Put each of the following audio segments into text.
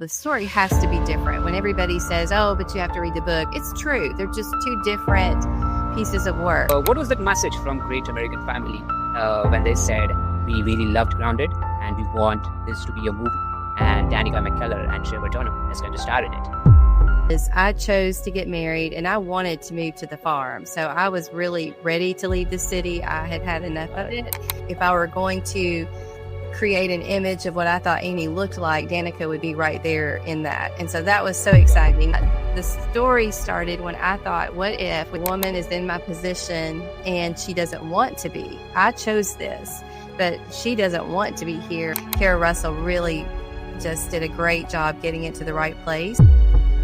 The story has to be different. When everybody says, oh, but you have to read the book, it's true. They're just two different pieces of work. What was that message from Great American Family when they said, we really loved Grounded and we want this to be a movie? And Danica McKellar and Trevor Donovan is going to star in it. I chose to get married and I wanted to move to the farm. So I was really ready to leave the city. I had had enough of it. If I were going to create an image of what I thought Amy looked like, Danica would be right there in that. And so that was so exciting. The story started when I thought, what if a woman is in my position and she doesn't want to be? I chose this, but she doesn't want to be here. Kara Russell really just did a great job getting it to the right place.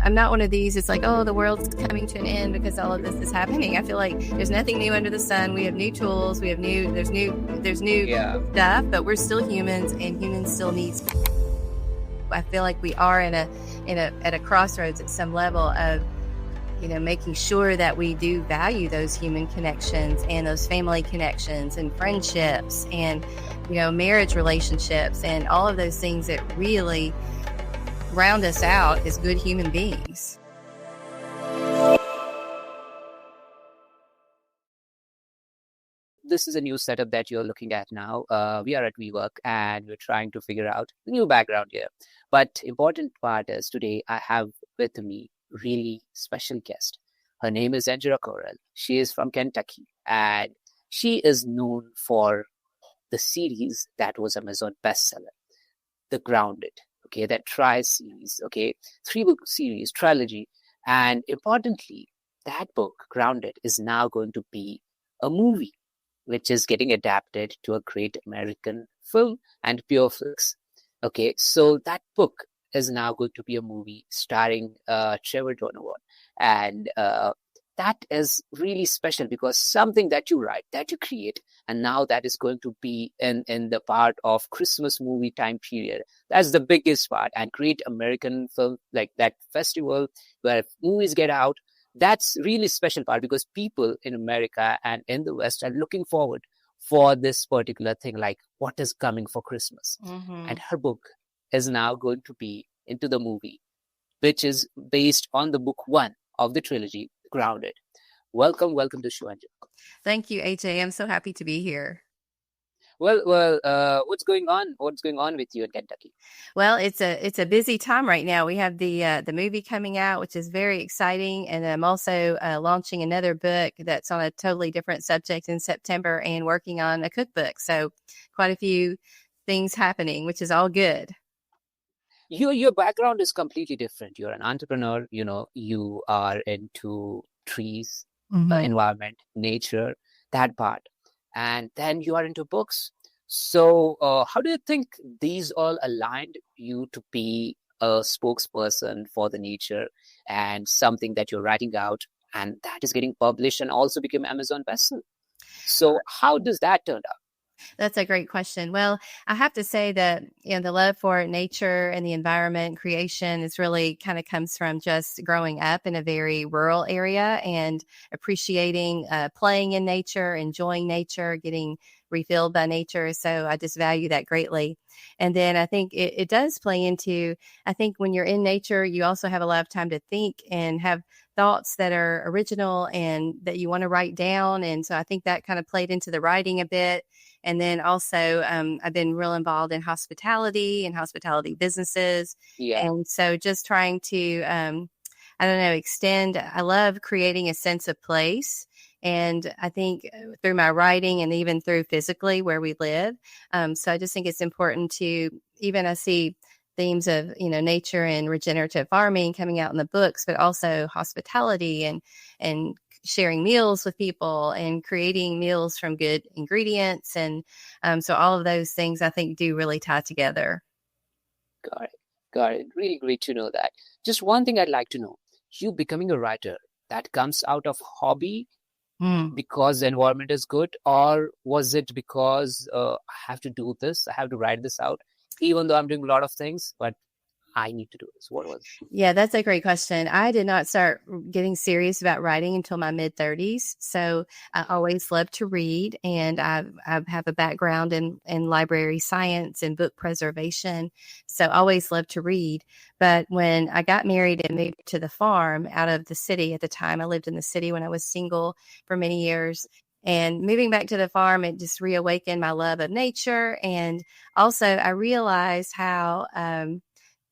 I'm not one of these, it's like, oh, the world's coming to an end because all of this is happening. I feel like there's nothing new under the sun. We have new tools, there's new stuff, but we're still humans and humans still need. I feel like we are at a crossroads at some level of, making sure that we do value those human connections and those family connections and friendships and, marriage relationships and all of those things that really round us out as good human beings. This is a new setup that you're looking at now. We are at WeWork and we're trying to figure out the new background here. But important part is today I have with me really special guest. Her name is Angela Correll. She is from Kentucky and she is known for the series that was Amazon bestseller, The Grounded. Okay, that series, 3-book series, trilogy. And importantly, that book, Grounded, is now going to be a movie, which is getting adapted to a great American film and Pureflix. Okay, so that book is now going to be a movie starring Trevor Donovan. And that is really special because something that you write, that you create, and now that is going to be in the part of Christmas movie time period. That's the biggest part. And great American film, like that festival where movies get out, that's really special part because people in America and in the West are looking forward for this particular thing, like what is coming for Christmas. Mm-hmm. And her book is now going to be into the movie, which is based on the book 1 of the trilogy, Grounded. Welcome to the show, Angela. Thank you, AJ. I'm so happy to be here. Well, what's going on? What's going on with you in Kentucky? Well, it's a busy time right now. We have the movie coming out, which is very exciting, and I'm also launching another book that's on a totally different subject in September, and working on a cookbook. So, quite a few things happening, which is all good. Your background is completely different. You're an entrepreneur. You are into trees, environment, nature, that part. And then you are into books. So how do you think these all aligned you to be a spokesperson for the nature and something that you're writing out and that is getting published and also became Amazon bestseller? So how does that turn out? That's a great question. Well, I have to say that, the love for nature and the environment creation is really kind of comes from just growing up in a very rural area and appreciating playing in nature, enjoying nature, getting refilled by nature. So I just value that greatly. And then I think it does play into, I think when you're in nature, you also have a lot of time to think and have thoughts that are original and that you want to write down. And so I think that kind of played into the writing a bit. And then also I've been real involved in hospitality and hospitality businesses. Yeah. And so just trying to, extend, I love creating a sense of place. And I think through my writing and even through physically where we live. So I just think it's important to, even I see themes of, nature and regenerative farming coming out in the books, but also hospitality and sharing meals with people and creating meals from good ingredients. And so all of those things I think do really tie together. Got it. Really great to know that. Just one thing I'd like to know, you becoming a writer, that comes out of hobby because the environment is good, or was it because I have to do this, I have to write this out, even though I'm doing a lot of things, but I need to do this? What was Yeah, that's a great question. I did not start getting serious about writing until my mid 30s. So I always loved to read, and I have a background in library science and book preservation. So I always loved to read. But when I got married and moved to the farm out of the city at the time, I lived in the city when I was single for many years. And moving back to the farm, it just reawakened my love of nature. And also, I realized how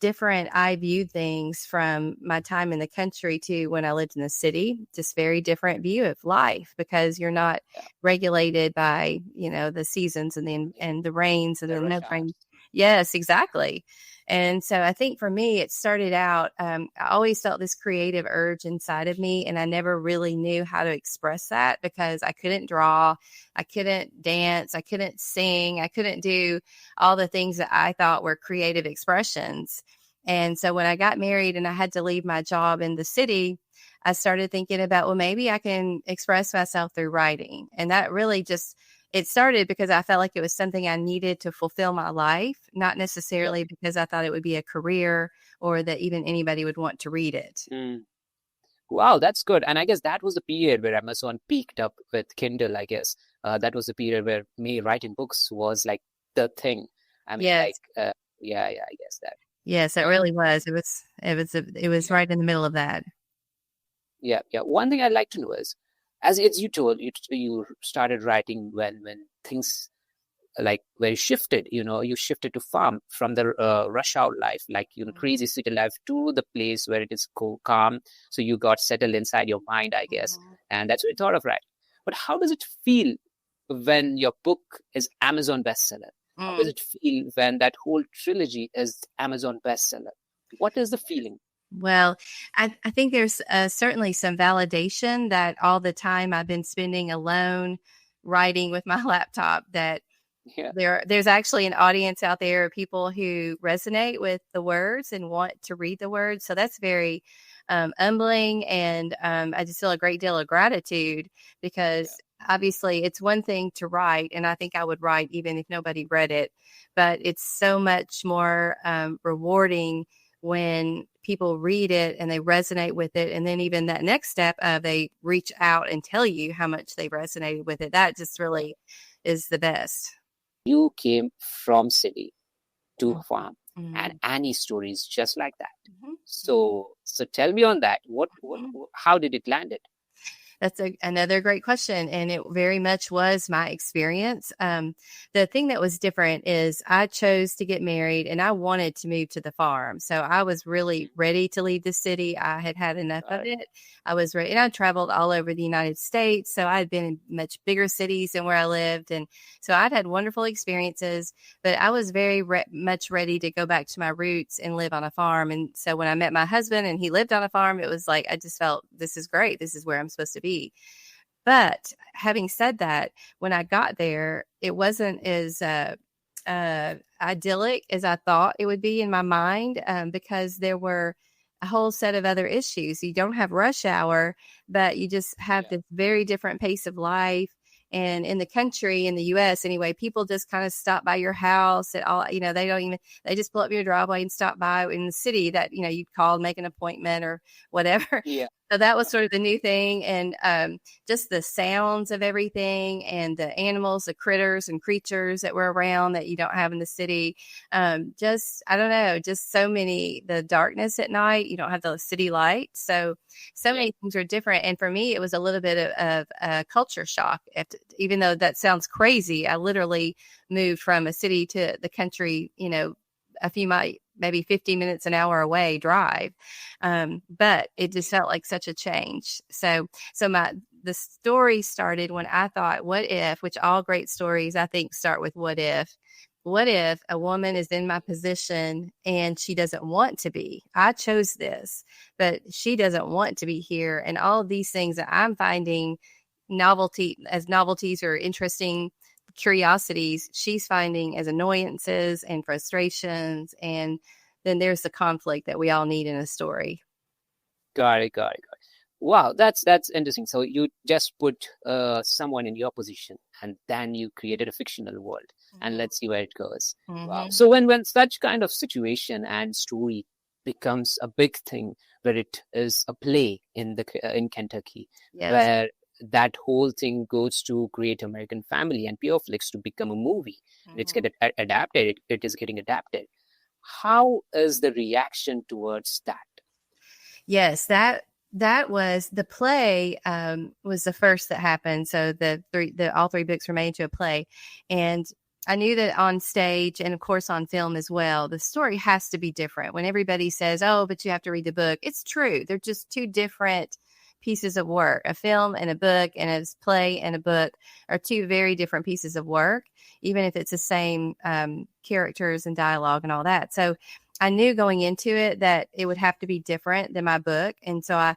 different I viewed things from my time in the country to when I lived in the city. Just very different view of life because you're not regulated by, the seasons and the rains and the the rush no hours? rain. Yes, exactly. And so I think for me, it started out, I always felt this creative urge inside of me, and I never really knew how to express that because I couldn't draw, I couldn't dance, I couldn't sing, I couldn't do all the things that I thought were creative expressions. And so when I got married and I had to leave my job in the city, I started thinking about, well, maybe I can express myself through writing. And that really it started because I felt like it was something I needed to fulfill my life, not Yep. necessarily because I thought it would be a career or that even anybody would want to read it. Mm. Wow, that's good. And I guess that was the period where Amazon peaked up with Kindle, I guess. That was the period where me writing books was like the thing. I mean, Yes. like, yeah, I guess that. Yes, it And really was. It was yeah, right in the middle of that. yeah. One thing I'd like to know is, as you told, you started writing when things like where you shifted to farm from the rush hour life, like crazy city life, to the place where it is calm, so you got settled inside your mind, I guess, Mhm. and that's what you thought of writing. But how does it feel when your book is Amazon bestseller? How does Mm. it feel when that whole trilogy is Amazon bestseller? What is the feeling? Well, I think there's certainly some validation that all the time I've been spending alone writing with my laptop, that Yeah, there's actually an audience out there of people who resonate with the words and want to read the words. So that's very humbling, and I just feel a great deal of gratitude yeah, because obviously it's one thing to write, and I think I would write even if nobody read it, but it's so much more rewarding when people read it and they resonate with it, and then even that next step of they reach out and tell you how much they resonated with it. That just yeah. really is the best. You came from city to Mm, farm, and mhm, Annie's story is just like that. mhm, So tell me on that. mhm. How did it land it? That's another great question. And it very much was my experience. The thing that was different is I chose to get married and I wanted to move to the farm. So I was really ready to leave the city. I had had enough Got of it. it. I was ready. And I traveled all over the United States. So I had been in much bigger cities than where I lived. And so I'd had wonderful experiences, but I was very much ready to go back to my roots and live on a farm. And so when I met my husband and he lived on a farm, it was like, I just felt this is great. This is where I'm supposed to be. But having said that, when I got there, it wasn't as idyllic as I thought it would be in my mind, because there were a whole set of other issues. You don't have rush hour, but you just have Yeah. this very different pace of life. And in the country, in the US anyway, people just kind of stop by your house at all. They don't even, they just pull up your driveway and stop by. In the city, that, you'd call and make an appointment or whatever. Yeah. So that was sort of the new thing. And just the sounds of everything and the animals, the critters and creatures that were around that you don't have in the city. I don't know, just so many, the darkness at night, you don't have the city light. So Yeah. many things are different. And for me, it was a little bit of a culture shock. Even though that sounds crazy, I literally moved from a city to the country, a few miles, maybe 50 minutes, an hour away drive. But it just felt like such a change. So the story started when I thought, what if, which all great stories I think start with what if. What if a woman is in my position and she doesn't want to be? I chose this, but she doesn't want to be here. And all of these things that I'm finding novelties or interesting curiosities, she's finding as annoyances and frustrations. And then there's the conflict that we all need in a story. Got it. Wow, that's interesting. So you just put someone in your position, and then you created a fictional world, and Mhm. let's see where it goes. Wow. Mhm. So when such kind of situation and story becomes a big thing, where it is a play in Kentucky, Yes. where that whole thing goes to Great American Family and Pure Flix to become a movie. And it's Mhm. get adapted. It is getting adapted. How is the reaction towards that? Yes, that was the play, was the first that happened. So all three books were made into a play, and I knew that on stage and of course on film as well, the story has to be different. When everybody says, "Oh, but you have to read the book," it's true. They're just two different pieces of work. A film and a book, and a play and a book are two very different pieces of work, even if it's the same characters and dialogue and all that. So I knew going into it that it would have to be different than my book. And so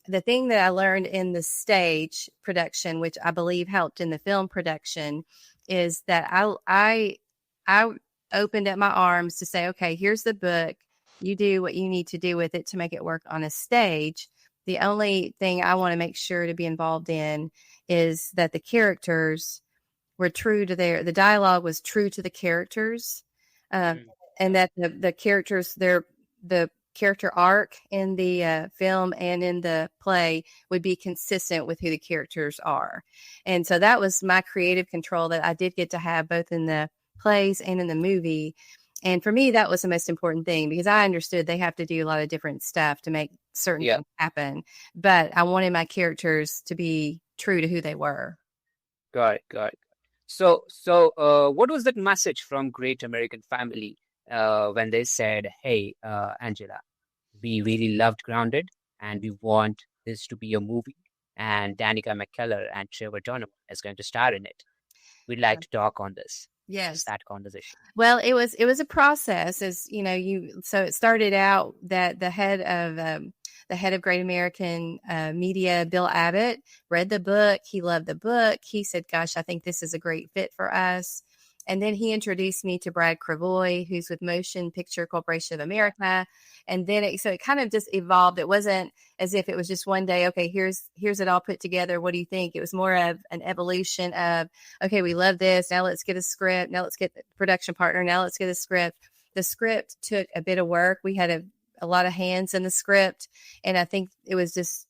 the thing that I learned in the stage production, which I believe helped in the film production, is that I opened up my arms to say, okay, here's the book. You do what you need to do with it to make it work on a stage. The only thing I want to make sure to be involved in is that the characters were true to the dialogue was true to the characters, uh, Mm, and that the characters, the character arc in the film and in the play would be consistent with who the characters are. And so that was my creative control that I did get to have both in the plays and in the movie. And for me, that was the most important thing, because I understood they have to do a lot of different stuff to make certain yeah, things happen. But I wanted my characters to be true to who they were. got it, got it. So, what was that message from Great American Family when they said, "Hey, Angela, we really loved Grounded, and we want this to be a movie, and Danica McKellar and Trevor Donovan is going to star in it. We'd like to talk on this." What was Yes. that conversation? Well, it was a process, as you know. So it started out that the head of Great American Media, Bill Abbott, read the book. He loved the book. He said, "Gosh, I think this is a great fit for us." And then he introduced me to Brad Cravoy, who's with Motion Picture Corporation of America. And then it kind of just evolved. It wasn't as if it was just one day, okay, here's it all put together. What do you think? It was more of an evolution of, okay, we love this. Now let's get a script. Now let's get the production partner. Now let's get a script. The script took a bit of work. We had a lot of hands in the script. And I think it was just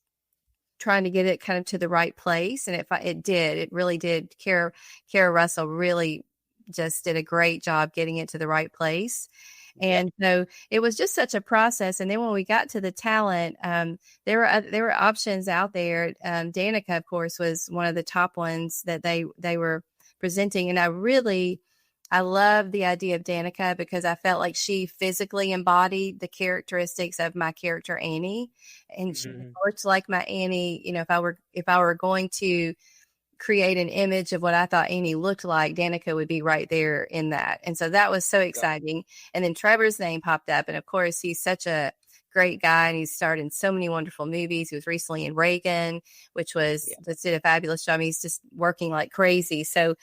trying to get it kind of to the right place. And it really did. Kara Russell really just did a great job getting it to the right place. Yeah. And so it was just such a process. And then when we got to the talent, there were options out there. Danica, of course, was one of the top ones that they were presenting. And I love the idea of Danica because I felt like she physically embodied the characteristics of my character Annie, and she Mhm. looked like my Annie. You know, if I were going to create an image of what I thought Annie looked like, Danica would be right there in that. And so that was so Got exciting. And then Trevor's name popped up. And of course, he's such a great guy, and he's starred in so many wonderful movies. He was recently in Reagan, which yeah. just did a fabulous job. He's just working like crazy. So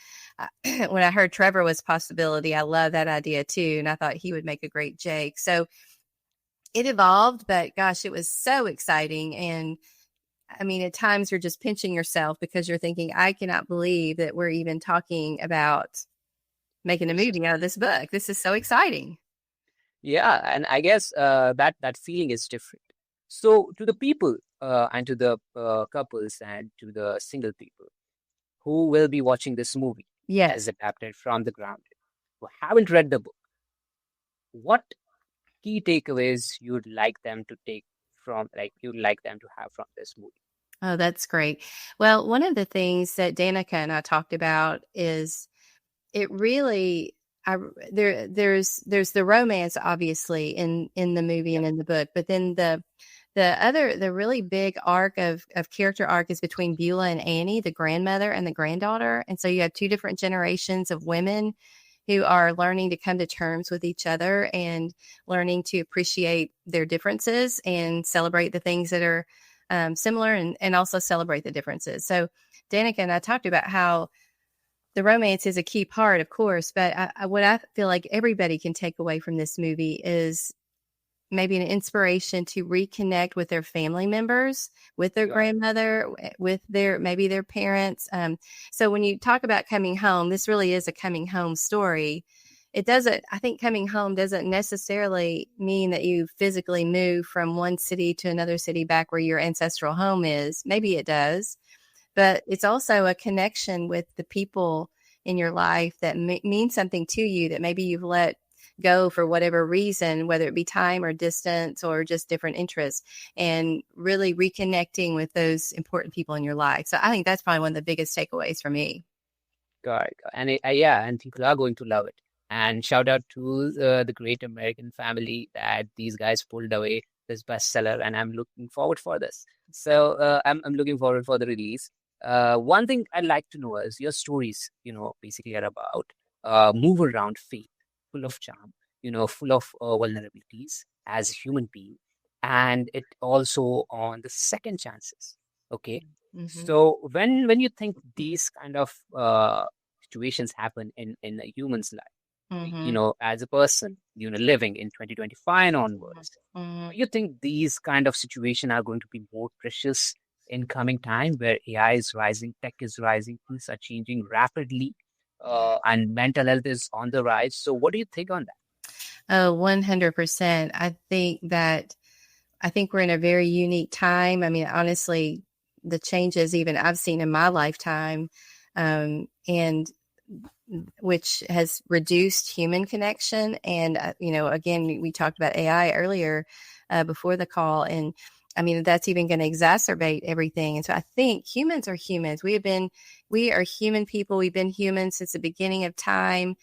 when I heard Trevor was a possibility, I love that idea too. And I thought he would make a great Jake. So it evolved, but gosh, it was so exciting. And I mean, at times you're just pinching yourself because you're thinking, I cannot believe that we're even talking about making a movie out of this book. This is so exciting. Yeah, and I guess that feeling is different. So to the people and to the couples and to the single people who will be watching this movie as Yes. adapted from the Grounded, who haven't read the book, what key takeaways you'd like them to take from, like you'd like them to have from this movie? Oh, that's great. Well, one of the things that Danica and I talked about is it really I there's the romance obviously in the movie Yep. and in the book, but then the really big of character arc is between Beulah and Annie, the grandmother and the granddaughter. And so you have two different generations of women who are learning to come to terms with each other and learning to appreciate their differences and celebrate the things that are similar, and also celebrate the differences. So Danica and I talked about how the romance is a key part, of course, but what I feel like everybody can take away from this movie is maybe an inspiration to reconnect with their family members, with their Got it. grandmother, with maybe their parents. So when you talk about coming home, this really is a coming home story. it doesn't, I think coming home doesn't necessarily mean that you physically move from one city to another city back where your ancestral home is. Maybe it does, but it's also a connection with the people in your life that mean something to you that maybe you've let go for whatever reason, whether it be time or distance or just different interests, and really reconnecting with those important people in your life. So I think that's probably one of the biggest takeaways for me. Got it. Yeah, and people are going to love it. And shout out to the Great American Family that these guys pulled away this bestseller, and I'm looking forward for this. So I'm looking forward for the release. One thing I'd like to know is your stories, basically are about move around faith, full of charm, full of vulnerabilities as a human being, and it also on the second chances. Okay. Mm-hmm. So when you think these kind of situations happen in a human's life, Mm-hmm. as a person, living in 2025 and onwards, Mm-hmm. you think these kind of situations are going to be more precious in coming time where AI is rising, tech is rising, things are changing rapidly, and mental health is on the rise. So what do you think on that? Oh, 100%. I think we're in a very unique time. I mean, honestly, the changes even I've seen in my lifetime, and which has reduced human connection. And, again, we talked about AI earlier before the call. And I mean, that's even going to exacerbate everything. And so I think humans are humans. We are human people. We've been humans since the beginning of time.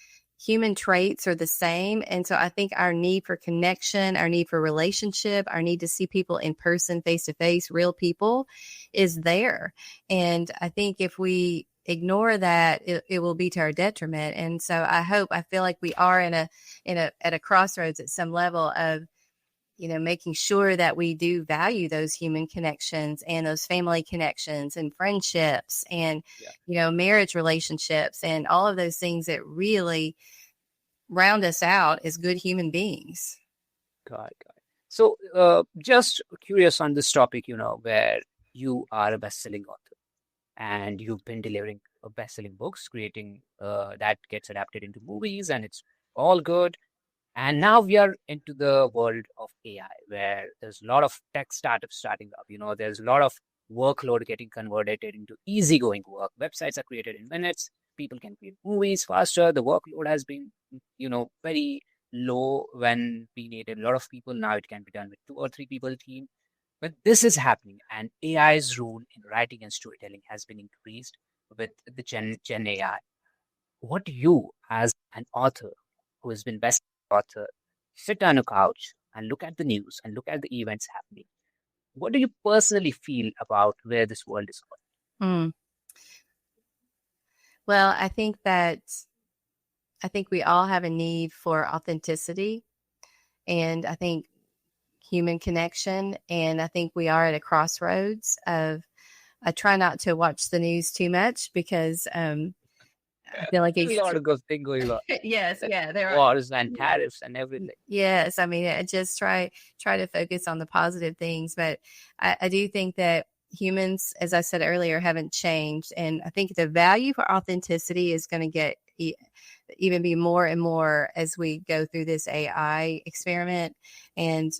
Human traits are the same. And so I think our need for connection, our need for relationship, our need to see people in person, face to face, real people is there. And I think if we ignore that, it will be to our detriment. And so I feel like we are at a crossroads at some level of, making sure that we do value those human connections and those family connections and friendships and, marriage relationships and all of those things that really round us out as good human beings. Got it. So just curious on this topic, where you are a best-selling author and you've been delivering best-selling books, creating that gets adapted into movies, and it's all good. And now we are into the world of AI, where there's a lot of tech startups starting up. There's a lot of workload getting converted into easygoing work. Websites are created in minutes. People can create movies faster. The workload has been, very low when we needed a lot of people. Now it can be done with 2 or 3 people team. But this is happening, and AI's role in writing and storytelling has been increased with the Gen AI. What do you, as an author who has been best author, sit on a couch and look at the news and look at the events happening? What do you personally feel about where this world is going? Mm. Well, I think we all have a need for authenticity, and I think human connection. And I think we are at a crossroads of, I try not to watch the news too much because I feel like There's a lot of things going on. Yes, yeah, there are Wars and tariffs and everything. Yes, I mean, I just try to focus on the positive things, but I do think that humans, as I said earlier, haven't changed, and I think the value for authenticity is going to get even be more and more as we go through this AI experiment. And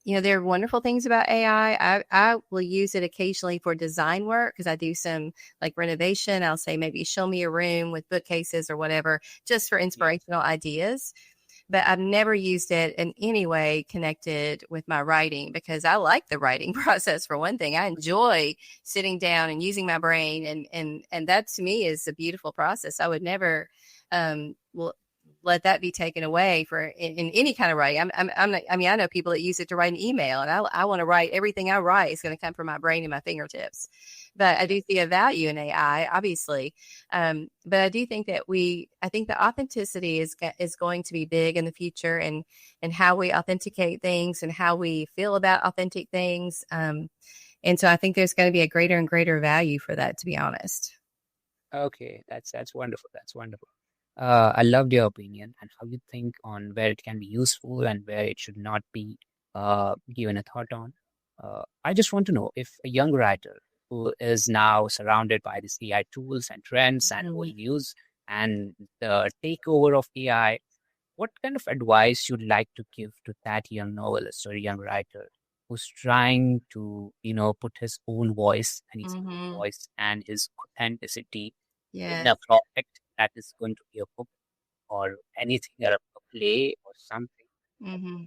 there are wonderful things about AI. I will use it occasionally for design work because I do some like renovation. I'll say maybe show me a room with bookcases or whatever, just for inspirational ideas. But I've never used it in any way connected with my writing because I like the writing process. For one thing, I enjoy sitting down and using my brain, and that to me is a beautiful process. I would never let that be taken away for in any kind of writing. I'm not, I mean, I know people that use it to write an email, and I want to write everything I write is going to come from my brain and my fingertips. But I do see a value in AI, obviously. But I do think that I think the authenticity is going to be big in the future, and how we authenticate things and how we feel about authentic things. And so I think there's going to be a greater and greater value for that, to be honest. Okay, that's wonderful. That's wonderful. I loved your opinion and how you think on where it can be useful and where it should not be given a thought on. I just want to know if a young writer who is now surrounded by these AI tools and trends and old news and the takeover of AI, what kind of advice you'd like to give to that young novelist or young writer who's trying to, put his own voice and his own Mm-hmm. voice and his authenticity in Yes. a project that is going to be a book or anything, or a play or something? Mm-hmm.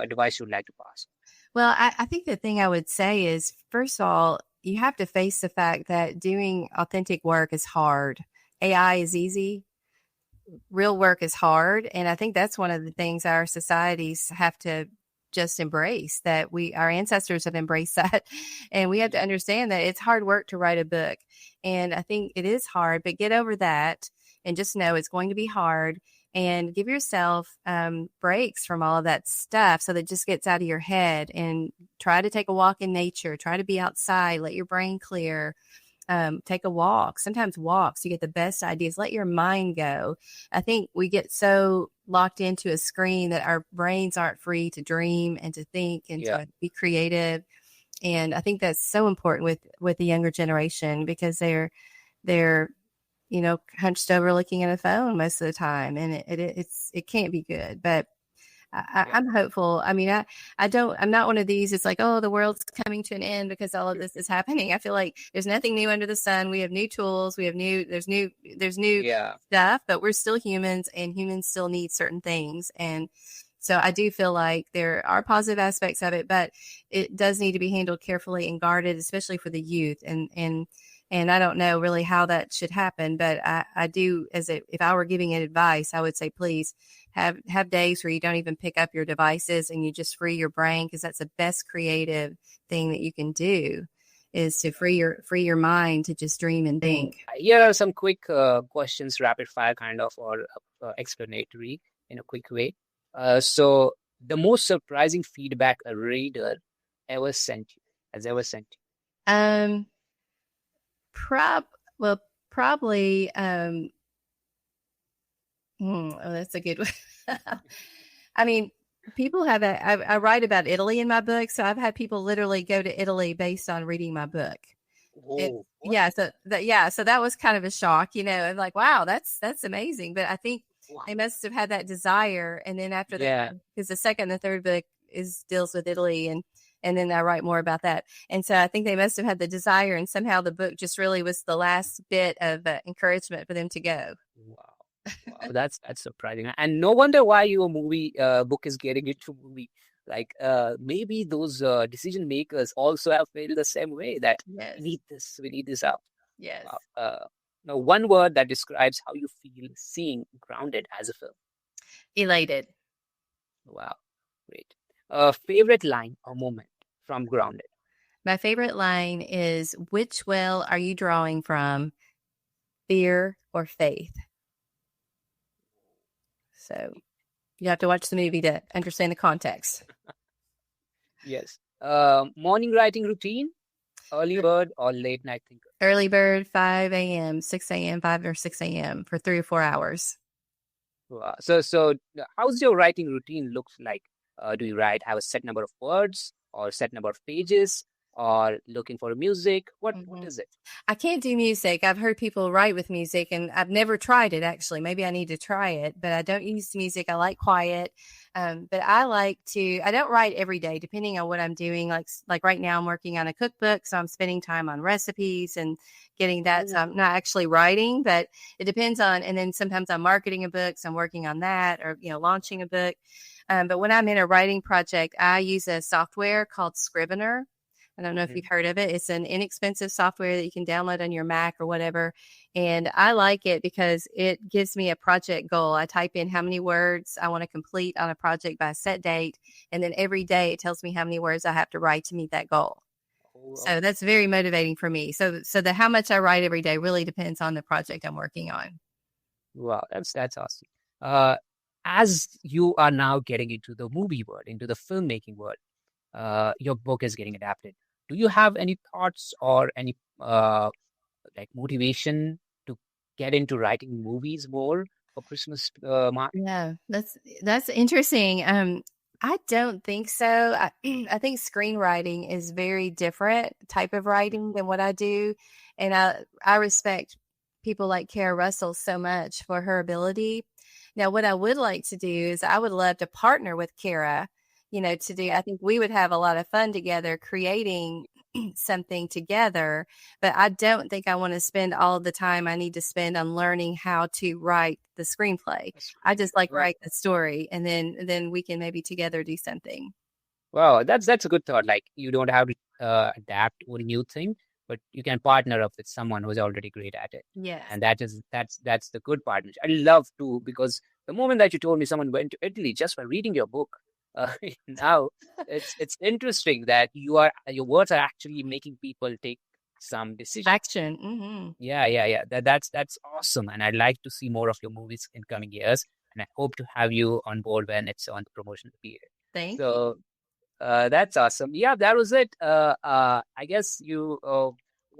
Advice you'd like to pass? Well, I think the thing I would say is, first of all, you have to face the fact that doing authentic work is hard. AI is easy, real work is hard. And I think that's one of the things our societies have to just embrace, that our ancestors have embraced that. And we have to Yeah. understand that it's hard work to write a book. And I think it is hard, but get over that and just know it's going to be hard, and give yourself breaks from all of that stuff so that it just gets out of your head, and try to take a walk in nature, try to be outside, let your brain clear. Take a walk. Sometimes walks, you get the best ideas. Let your mind go. I think we get so locked into a screen that our brains aren't free to dream and to think and Yeah. to be creative. And I think that's so important with the younger generation, because they're hunched over looking at a phone most of the time, and it can't be good. But Yeah. I'm hopeful. I mean, I'm not one of these. It's like, oh, the world's coming to an end because all of this is happening. I feel like there's nothing new under the sun. We have new tools. There's new Yeah. stuff, but we're still humans, and humans still need certain things. And so I do feel like there are positive aspects of it, but it does need to be handled carefully and guarded, especially for the youth. And I don't know really how that should happen, but I do, if I were giving it advice, I would say, please have days where you don't even pick up your devices and you just free your brain, because that's the best creative thing that you can do, is to free your mind to just dream and think. Here are some quick questions, rapid fire kind of, or explanatory in a quick way. So the most surprising feedback a reader has ever sent you. Um, prob well, probably. That's a good one. I mean, people have that. I write about Italy in my book, so I've had people literally go to Italy based on reading my book. Oh, what? Yeah, so that was kind of a shock, I'm like, wow, that's amazing. But I think Wow. they must have had that desire, and then after Yeah. that, because the second and the third book deals with Italy, and then I write more about that. And so I think they must have had the desire, and somehow the book just really was the last bit of encouragement for them to go. Wow. Wow, that's surprising. And no wonder why your movie book is getting into movie. Like maybe those decision makers also have felt the same way, that Yes. we need this out. Yes. Wow. Now, one word that describes how you feel seeing Grounded as a film. Elated. Wow, great. Favorite line or moment from Grounded? My favorite line is, which well are you drawing from, fear or faith? So you have to watch the movie to understand the context. Yes. Morning writing routine, early bird or late night thinker? Early bird, 5 a.m., 6 a.m., 5 or 6 a.m. for 3 or 4 hours. Wow. So how's your writing routine looks like? Do you have a set number of words or set number of pages, or looking for music? What is it? I can't do music. I've heard people write with music, and I've never tried it, actually. Maybe I need to try it, but I don't use music. I like quiet. But I don't write every day, depending on what I'm doing. Like right now I'm working on a cookbook, so I'm spending time on recipes and getting that. So I'm not actually writing, but it depends on, and then sometimes I'm marketing a book, so I'm working on that, or, launching a book. But when I'm in a writing project, I use a software called Scrivener. I don't know if you've heard of it. It's an inexpensive software that you can download on your Mac or whatever. And I like it because it gives me a project goal. I type in how many words I want to complete on a project by a set date. And then every day it tells me how many words I have to write to meet that goal. So that's very motivating for me. So how much I write every day really depends on the project I'm working on. Wow, that's awesome. As you are now getting into the movie world, into the filmmaking world, your book is getting adapted. Do you have any thoughts or any like motivation to get into writing movies more for Christmas, Mark? Yeah, that's interesting. I don't think so. I think screenwriting is very different type of writing than what I do, and I respect people like Kara Russell so much for her ability. Now, what I would like to do is I would love to partner with Kara, to do, I think we would have a lot of fun together creating something together, but I don't think I want to spend all the time I need to spend on learning how to write the screenplay. That's I great. just like Well, write the story, and then we can maybe together do something. wow, that's a good thought. Like you don't have to adapt to a new thing, but you can partner up with someone who's already great at it, Yes. and that's the good partnership. I love to because the moment that you told me someone went to Italy just by reading your book, uh, now it's interesting that your words are actually making people take some decisions. Action. Yeah. That's awesome, and I'd like to see more of your movies in coming years, and I hope to have you on board when it's on the promotional period. Thank you. So. That's awesome. Yeah, that was it. I guess you.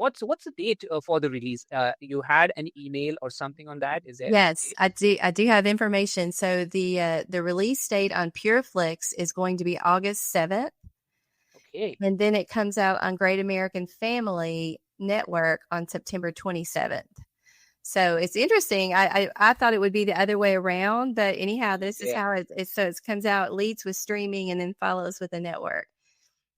What's the date for the release? You had an email or something on that? Is there any Yes, date? I do have information. So the release date on PureFlix is going to be August 7th, Okay. and then it comes out on Great American Family Network on September 27th. So it's interesting. I thought it would be the other way around, but anyhow, this is Yeah. how so it comes out, leads with streaming and then follows with a network.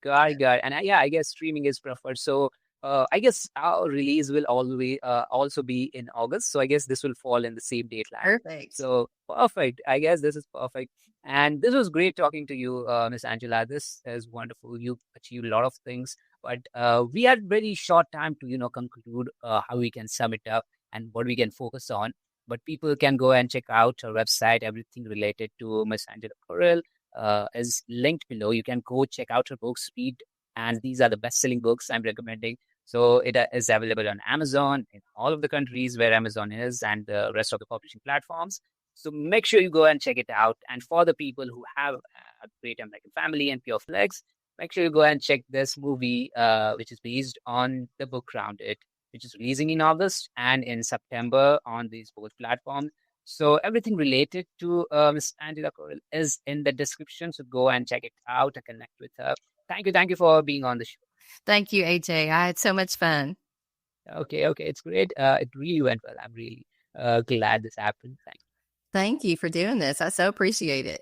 Got it. And yeah, I guess streaming is preferred. So I guess our release will always also be in August. So I guess this will fall in the same date line. Perfect. So perfect. I guess this is perfect. And this was great talking to you, Miss Angela. This is wonderful. You achieved a lot of things, but we had very short time to conclude how we can sum it up and what we can focus on. But people can go and check out our website, everything related to Miss Angela Correll is linked below. You can go check out her books, read, and these are the best-selling books I'm recommending. So it is available on Amazon in all of the countries where Amazon is and the rest of the publishing platforms. So make sure you go and check it out. And for the people who have a great American family and pure flex, make sure you go and check this movie, which is based on the book Grounded, which is releasing in August and in September on these both platforms. So everything related to Miss Angela Correll is in the description. So go and check it out and connect with her. Thank you for being on the show. Thank you, AJ. I had so much fun. Okay, it's great. It really went well. I'm really glad this happened. Thank you. Thank you for doing this. I so appreciate it.